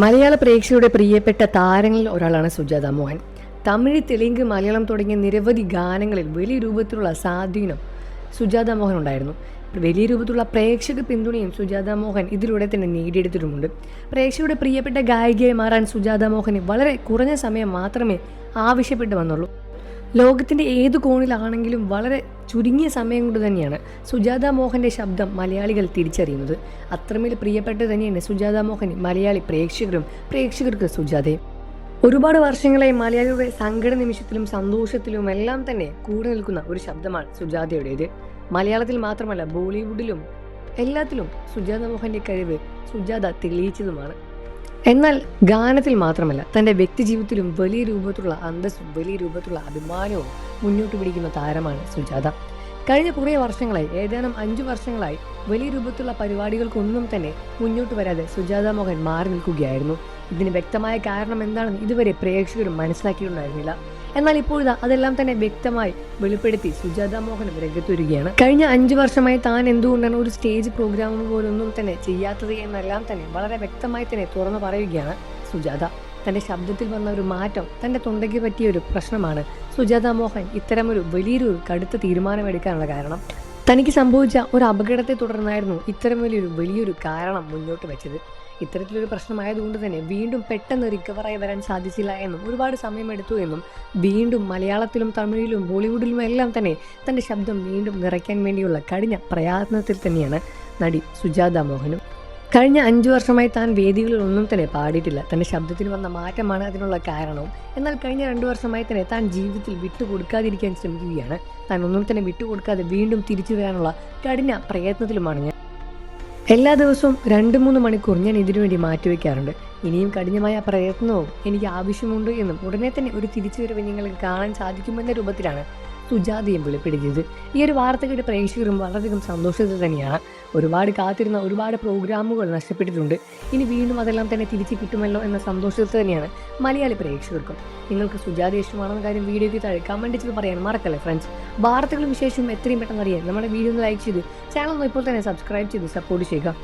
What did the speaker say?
മലയാള പ്രേക്ഷകരുടെ പ്രിയപ്പെട്ട താരങ്ങളിൽ ഒരാളാണ് സുജാത മോഹൻ. തമിഴ്, തെലുങ്ക്, മലയാളം തുടങ്ങിയ നിരവധി ഗാനങ്ങളിൽ വലിയ രൂപത്തിലുള്ള സ്വാധീനം സുജാത മോഹൻ ഉണ്ടായിരുന്നു. വലിയ രൂപത്തിലുള്ള പ്രേക്ഷക പിന്തുണയും സുജാത മോഹൻ ഇതിലൂടെ തന്നെ നേടിയെടുത്തിട്ടുമുണ്ട്. പ്രേക്ഷകരുടെ പ്രിയപ്പെട്ട ഗായികയായി മാറാൻ സുജാത മോഹന് വളരെ കുറഞ്ഞ സമയം മാത്രമേ ആവശ്യപ്പെട്ടു വന്നുള്ളൂ. ലോകത്തിൻ്റെ ഏതു കോണിലാണെങ്കിലും വളരെ ചുരുങ്ങിയ സമയം കൊണ്ട് തന്നെയാണ് സുജാത മോഹൻ്റെ ശബ്ദം മലയാളികൾ തിരിച്ചറിയുന്നത്. അത്രമേൽ പ്രിയപ്പെട്ട തന്നെയാണ് സുജാത മോഹൻ മലയാളി പ്രേക്ഷകർക്ക് സുജാതയും. ഒരുപാട് വർഷങ്ങളായി മലയാളികളുടെ സങ്കട നിമിഷത്തിലും സന്തോഷത്തിലും എല്ലാം തന്നെ കൂടെ നിൽക്കുന്ന ഒരു ശബ്ദമാണ് സുജാതയുടേത്. മലയാളത്തിൽ മാത്രമല്ല, ബോളിവുഡിലും എല്ലാത്തിലും സുജാത മോഹൻ്റെ കഴിവ് സുജാത തെളിയിച്ചതുമാണ്. എന്നാൽ ഗാനത്തിൽ മാത്രമല്ല, തൻ്റെ വ്യക്തിജീവിതത്തിലും വലിയ രൂപത്തിലുള്ള അന്തസ്സും വലിയ രൂപത്തിലുള്ള അഭിമാനവും മുന്നോട്ട് പിടിക്കുന്ന താരമാണ് സുജാത. കഴിഞ്ഞ കുറേ വർഷങ്ങളായി, ഏതാനും 5 വർഷങ്ങളായി വലിയ രൂപത്തിലുള്ള പരിപാടികൾക്കൊന്നും തന്നെ മുന്നോട്ട് വരാതെ സുജാത മോഹൻ മാറി നിൽക്കുകയായിരുന്നു. ഇതിന് വ്യക്തമായ കാരണം എന്താണെന്ന് ഇതുവരെ പ്രേക്ഷകരും മനസ്സിലാക്കിയിട്ടുണ്ടായിരുന്നില്ല. എന്നാൽ ഇപ്പോഴാ അതെല്ലാം തന്നെ വ്യക്തമായി വെളിപ്പെടുത്തി സുജാത മോഹൻ രംഗത്ത് വരികയാണ്. കഴിഞ്ഞ 5 വർഷമായി താൻ എന്തുകൊണ്ടാണ് ഒരു സ്റ്റേജ് പ്രോഗ്രാം പോലൊന്നും തന്നെ ചെയ്യാത്തത് എന്നെല്ലാം തന്നെ വളരെ വ്യക്തമായി തന്നെ തുറന്നു പറയുകയാണ് സുജാത. തൻ്റെ ശബ്ദത്തിൽ വന്ന ഒരു മാറ്റം, തൻ്റെ തൊണ്ടയ്ക്ക് പറ്റിയ ഒരു പ്രശ്നമാണ് സുജാത മോഹൻ ഇത്തരമൊരു വലിയൊരു കടുത്ത തീരുമാനമെടുക്കാനുള്ള കാരണം. തനിക്ക് സംഭവിച്ച ഒരു അപകടത്തെ തുടർന്നായിരുന്നു ഇത്തരം വലിയൊരു കാരണം മുന്നോട്ട് വെച്ചത്. ഇത്തരത്തിലൊരു പ്രശ്നമായതുകൊണ്ട് തന്നെ വീണ്ടും പെട്ടെന്ന് റിക്കവറായി വരാൻ സാധിച്ചില്ല എന്നും ഒരുപാട് സമയമെടുത്തു എന്നും വീണ്ടും മലയാളത്തിലും തമിഴിലും ബോളിവുഡിലും എല്ലാം തന്നെ തൻ്റെ ശബ്ദം വീണ്ടും നിറയ്ക്കാൻ വേണ്ടിയുള്ള കഠിന പ്രയത്നത്തിൽ തന്നെയാണ് നടി സുജാത മോഹനും. കഴിഞ്ഞ 5 വർഷമായി താൻ വേദികളിലൊന്നും തന്നെ പാടിയിട്ടില്ല. തൻ്റെ ശബ്ദത്തിൽ വന്ന മാറ്റമാണ് അതിനുള്ള കാരണവും. എന്നാൽ കഴിഞ്ഞ 2 വർഷമായി തന്നെ താൻ ജീവിതത്തിൽ വിട്ടുകൊടുക്കാതിരിക്കാൻ ശ്രമിക്കുകയാണ്. താൻ ഒന്നും തന്നെ വിട്ടുകൊടുക്കാതെ വീണ്ടും തിരിച്ചു വരാനുള്ള കഠിന പ്രയത്നത്തിലുമാണ് ഞാൻ. എല്ലാ ദിവസവും 2-3 മണിക്കൂർ ഞാൻ ഇതിനു വേണ്ടി മാറ്റിവെക്കാറുണ്ട്. ഇനിയും കഠിനമായ പ്രയത്നവും എനിക്ക് ആവശ്യമുണ്ട് എന്നും ഉടനെ തന്നെ ഒരു തിരിച്ചുവരവ് നിങ്ങൾക്ക് കാണാൻ സാധിക്കുമെന്ന രൂപത്തിലാണ് സുജാതയും വെളിപ്പെടുത്തിയത്. ഈ ഒരു വാർത്ത കേട്ട് പ്രേക്ഷകരും വളരെയധികം സന്തോഷത്തിൽ തന്നെയാണ്. ഒരുപാട് കാത്തിരുന്ന ഒരുപാട് പ്രോഗ്രാമുകൾ നഷ്ടപ്പെട്ടിട്ടുണ്ട്. ഇനി വീണ്ടും അതെല്ലാം തന്നെ തിരിച്ചു കിട്ടുമല്ലോ എന്ന സന്തോഷത്തിൽ തന്നെയാണ് മലയാളി പ്രേക്ഷകർക്കും. നിങ്ങൾക്ക് സുജാത ഇഷ്ടമാണെന്ന കാര്യം വീഡിയോയ്ക്ക് താഴെ കമൻറ്റ് ചെയ്ത് പറയാൻ മറക്കല്ലേ ഫ്രണ്ട്സ്. വാർത്തകളും വിശേഷവും എത്രയും പെട്ടെന്ന് അറിയാൻ നമ്മുടെ വീഡിയോ ഒന്ന് ലൈക്ക് ചെയ്ത് ചാനൽ ഇപ്പോൾ തന്നെ സബ്സ്ക്രൈബ് ചെയ്ത് സപ്പോർട്ട് ചെയ്യുക.